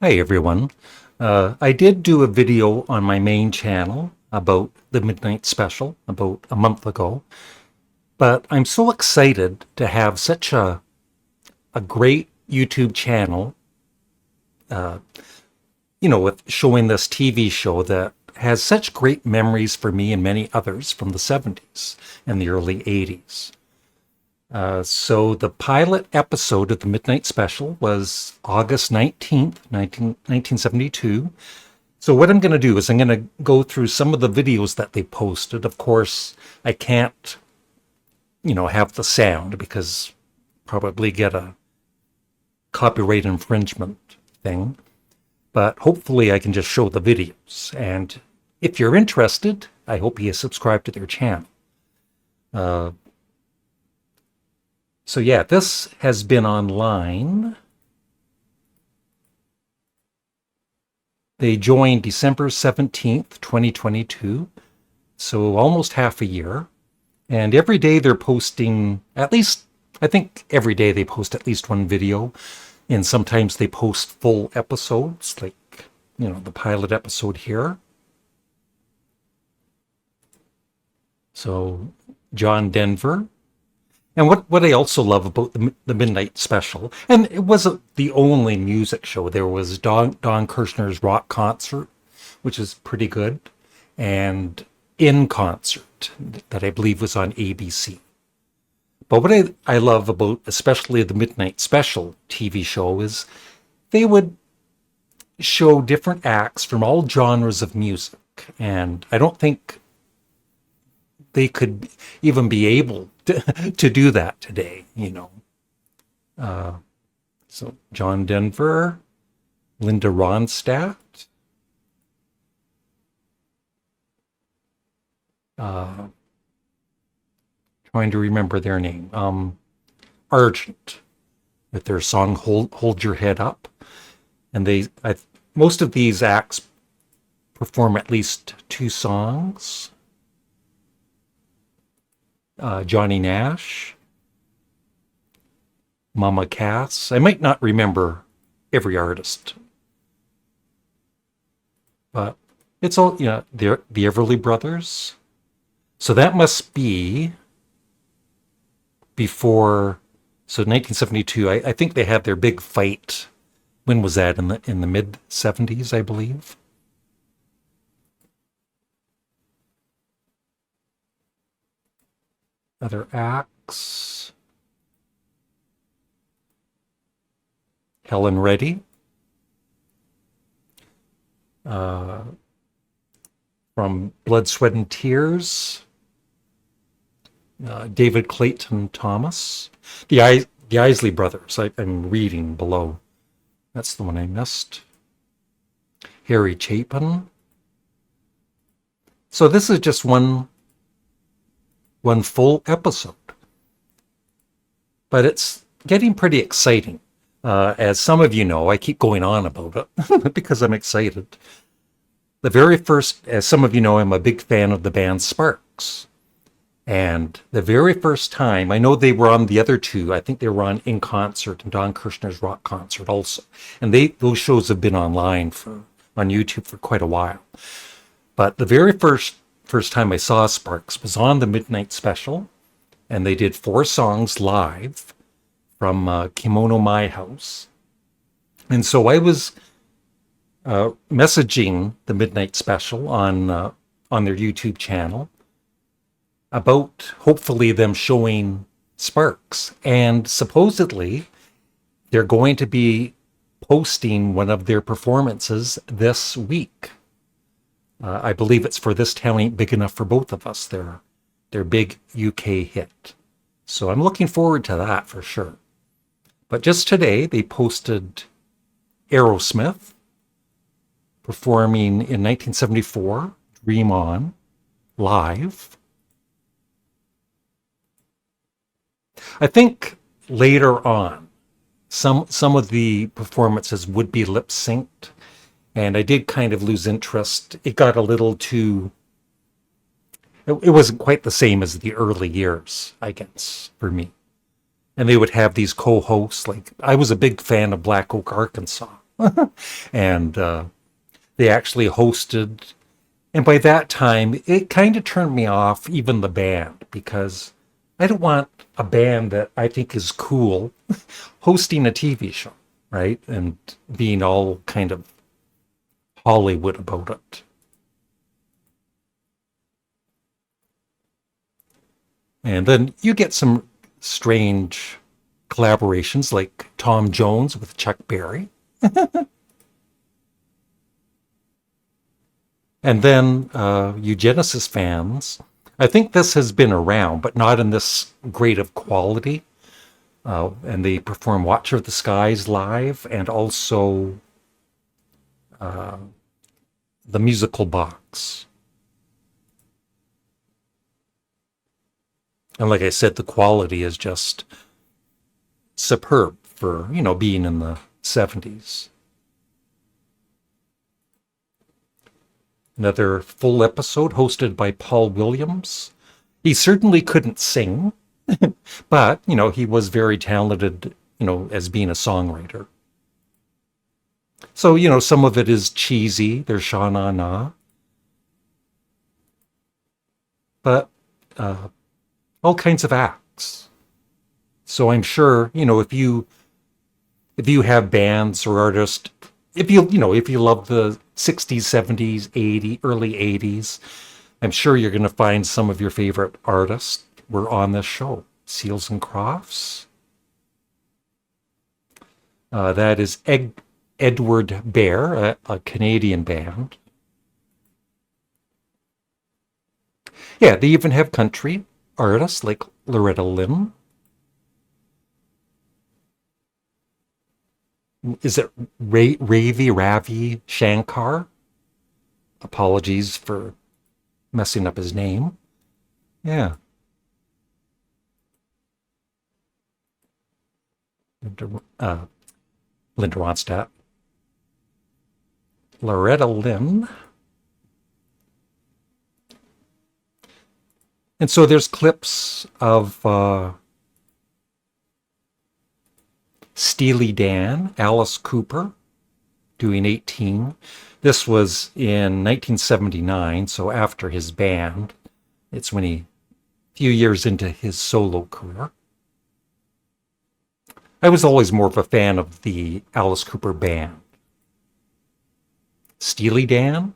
Hi everyone. I did do a video on my main channel about the Midnight Special about a month ago, but I'm so excited to have such a great YouTube channel, uh, with showing this TV show that has such great memories for me and many others from the 70s and the early 80s. So the pilot episode of the Midnight Special was August 19th, 1972. So what I'm going to do is I'm going to go through some of the videos that they posted. Of course, I can't, have the sound because probably get a copyright infringement thing. But hopefully I can just show the videos. And if you're interested, I hope you subscribe to their channel. So yeah, this has been online. They joined December 17th, 2022. So almost half a year. And every day they're posting at least, I think every day they post at least one video. And sometimes they post full episodes, like, the pilot episode here. So John Denver. And what I also love about the Midnight Special, and it wasn't the only music show. There was Don Kirshner's rock concert, which is pretty good, and In Concert, that I believe was on ABC. But what I love about especially the Midnight Special TV show is they would show different acts from all genres of music. And I don't think they could even be able to do that today, So John Denver, Linda Ronstadt, trying to remember their name, Argent, with their song Hold Your Head Up. And most of these acts perform at least two songs. Johnny Nash, Mama Cass. I might not remember every artist, but it's all, the Everly Brothers. So that must be before, so 1972, I think they had their big fight. When was that? In the mid 70s, I believe. Other acts. Helen Reddy. From Blood, Sweat, and Tears. David Clayton Thomas. The Isley Brothers. I'm reading below. That's the one I missed. Harry Chapin. So this is just one full episode. But it's getting pretty exciting. As some of you know, I keep going on about it because I'm excited. The very first, as some of you know, I'm a big fan of the band Sparks. And the very first time, I know they were on the other two. I think they were on In Concert and Don Kirshner's Rock Concert also. And those shows have been online on YouTube for quite a while. But the very first time I saw Sparks was on the Midnight Special, and they did 4 songs live from Kimono My House. And so I was messaging the Midnight Special on their YouTube channel about hopefully them showing Sparks. And supposedly they're going to be posting one of their performances this week. I believe it's for This Town Ain't Big Enough for Both of Us, their big UK hit. So I'm looking forward to that for sure. But just today, they posted Aerosmith performing in 1974, Dream On, live. I think later on, some of the performances would be lip synced. And I did kind of lose interest. It got a little too... It wasn't quite the same as the early years, I guess, for me. And they would have these co-hosts. Like, I was a big fan of Black Oak, Arkansas. And they actually hosted, and by that time, it kind of turned me off, even the band, because I don't want a band that I think is cool hosting a TV show, right? And being all kind of Hollywood about it. And then you get some strange collaborations like Tom Jones with Chuck Berry. And then Eugenesis fans. I think this has been around, but not in this great of quality. And they perform Watch of the Skies live and also the musical box. And like I said, the quality is just superb for, being in the 70s. Another full episode hosted by Paul Williams. He certainly couldn't sing, but, he was very talented, as being a songwriter. So, some of it is cheesy. There's Sha Na Na. But all kinds of acts. So I'm sure, if you have bands or artists, if you love the 60s, 70s, 80s, early 80s, I'm sure you're going to find some of your favorite artists were on this show. Seals and Crofts. That is Edward Bear, a Canadian band. Yeah, they even have country artists like Loretta Lynn. Is it Ravi Shankar? Apologies for messing up his name. Yeah. Uh, Linda Ronstadt. Loretta Lynn. And so there's clips of Steely Dan, Alice Cooper, doing 18. This was in 1979, so after his band. It's when a few years into his solo career. I was always more of a fan of the Alice Cooper band. Steely Dan,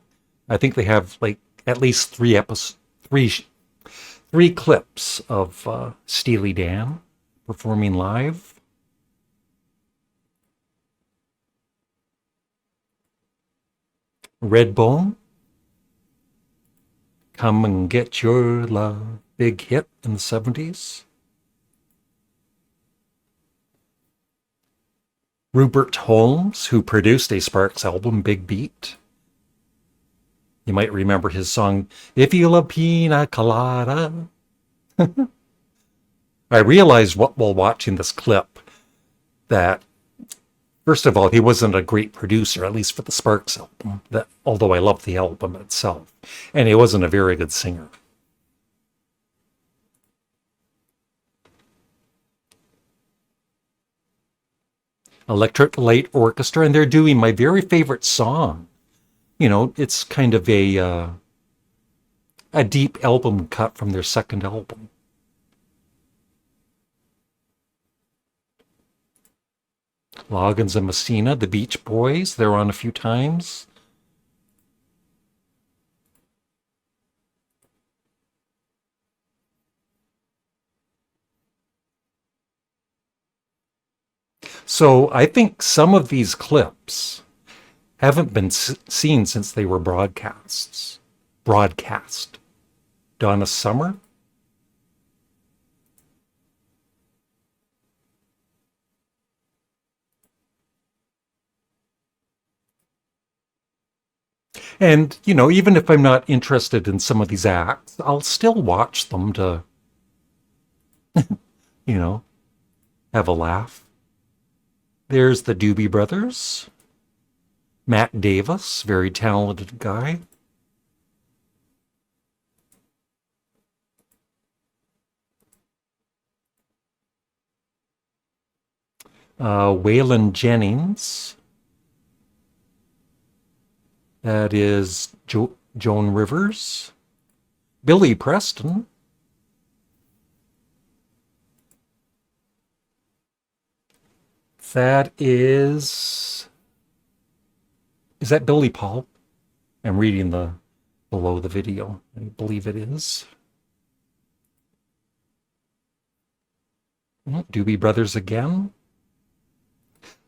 I think they have like at least three clips of Steely Dan performing live. Redbone, Come and Get Your Love, big hit in the 70s. Rupert Holmes, who produced a Sparks album, Big Beat. You might remember his song, If You Love Pina Colada. I realized while watching this clip that, first of all, he wasn't a great producer, at least for the Sparks album, although I love the album itself. And he wasn't a very good singer. Electric Light Orchestra, and they're doing my very favorite song. It's kind of a deep album cut from their second album. Loggins and Messina, the Beach Boys, they're on a few times. So I think some of these clips haven't been seen since they were broadcast. Donna Summer. And, even if I'm not interested in some of these acts, I'll still watch them to, you know, have a laugh. There's the Doobie Brothers. Matt Davis, very talented guy. Waylon Jennings. That is Joan Rivers. Billy Preston. That is that Billy Paul? I'm reading the below the video. I believe it is. Doobie Brothers again.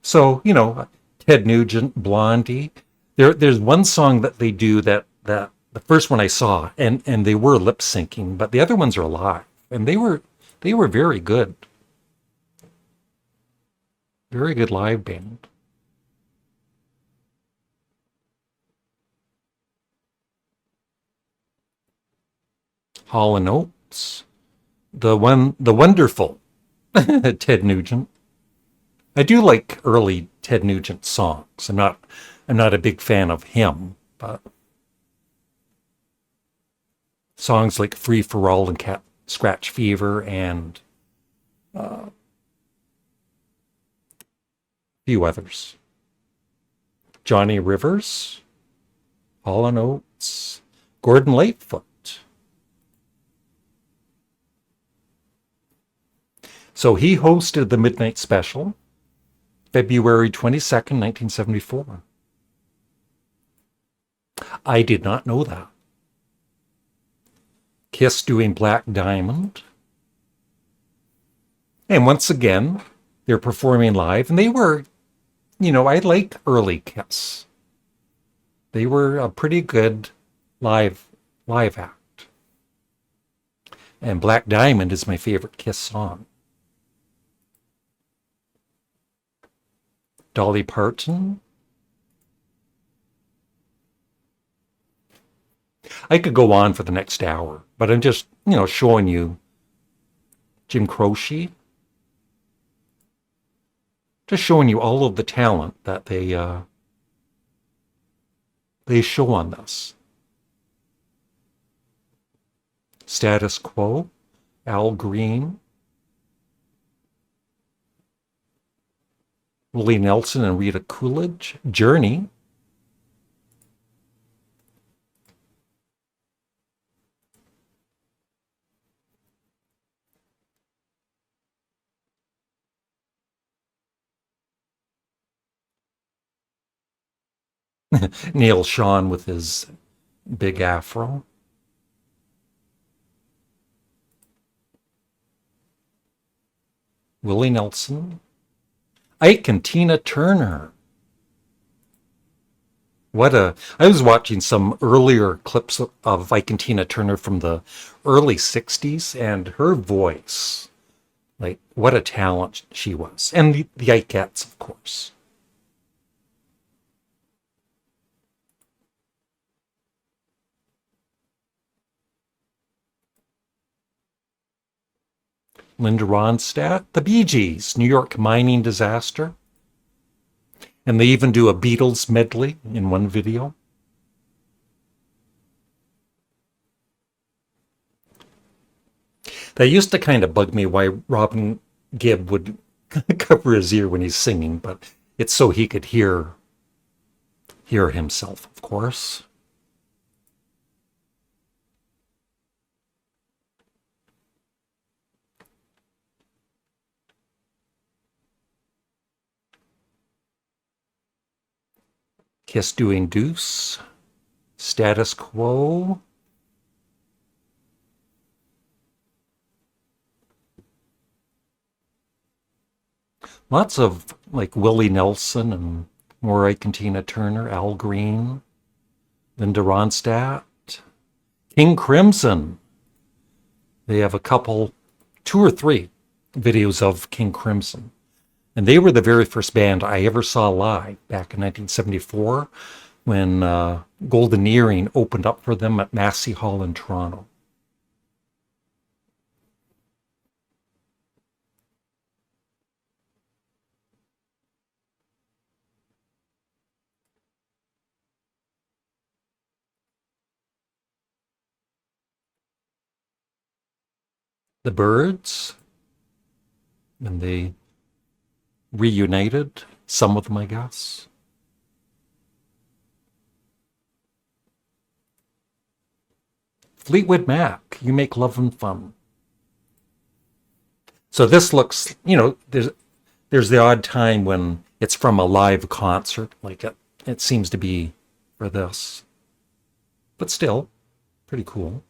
So, Ted Nugent, Blondie. There's one song that they do that the first one I saw, and they were lip syncing, but the other ones are live, and they were very good. Very good live band. Hall and Oates. The wonderful Ted Nugent. I do like early Ted Nugent songs. I'm not a big fan of him, but songs like Free for All and Cat Scratch Fever and a few others. Johnny Rivers, Hall and Oates, Gordon Lightfoot. So he hosted the Midnight Special, February 22nd, 1974. I did not know that. Kiss doing Black Diamond. And once again, they're performing live, and they were, I like early Kiss. They were a pretty good live act. And Black Diamond is my favorite Kiss song. Dolly Parton. I could go on for the next hour, but I'm just, showing you Jim Croce. Just showing you all of the talent that they show on this. Status Quo, Al Green, Willie Nelson and Rita Coolidge, Journey. Neil Schon with his big afro. Willie Nelson. Ike and Tina Turner. I was watching some earlier clips of Ike and Tina Turner from the early 60s, and her voice, like, what a talent she was. And the Ikeettes, of course. Linda Ronstadt, the Bee Gees, New York mining disaster. And they even do a Beatles medley in one video. That used to kind of bug me why Robin Gibb would cover his ear when he's singing, but it's so he could hear himself, of course. Kiss doing Deuce, Status Quo. Lots of like Willie Nelson and more Ike and Tina Turner, Al Green, Linda Ronstadt, King Crimson. They have a couple, 2 or 3 videos of King Crimson. And they were the very first band I ever saw live back in 1974 when Golden Earring opened up for them at Massey Hall in Toronto. The Byrds, and they reunited, some of them, I guess. Fleetwood Mac, You Make Love and Fun. So this looks, there's the odd time when it's from a live concert, like it seems to be for this. But still, pretty cool.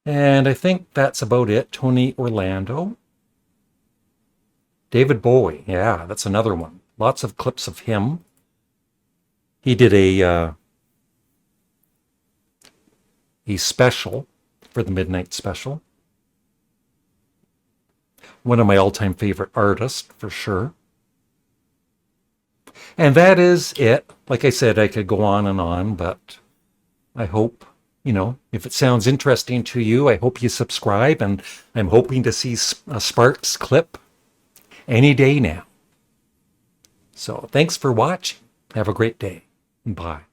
And I think that's about it. Tony Orlando. David Bowie, yeah, that's another one. Lots of clips of him. He did a special for the Midnight Special. One of my all-time favorite artists, for sure. And that is it. Like I said, I could go on, but I hope, if it sounds interesting to you, I hope you subscribe, and I'm hoping to see a Sparks clip any day now. So thanks for watching. Have a great day. Bye.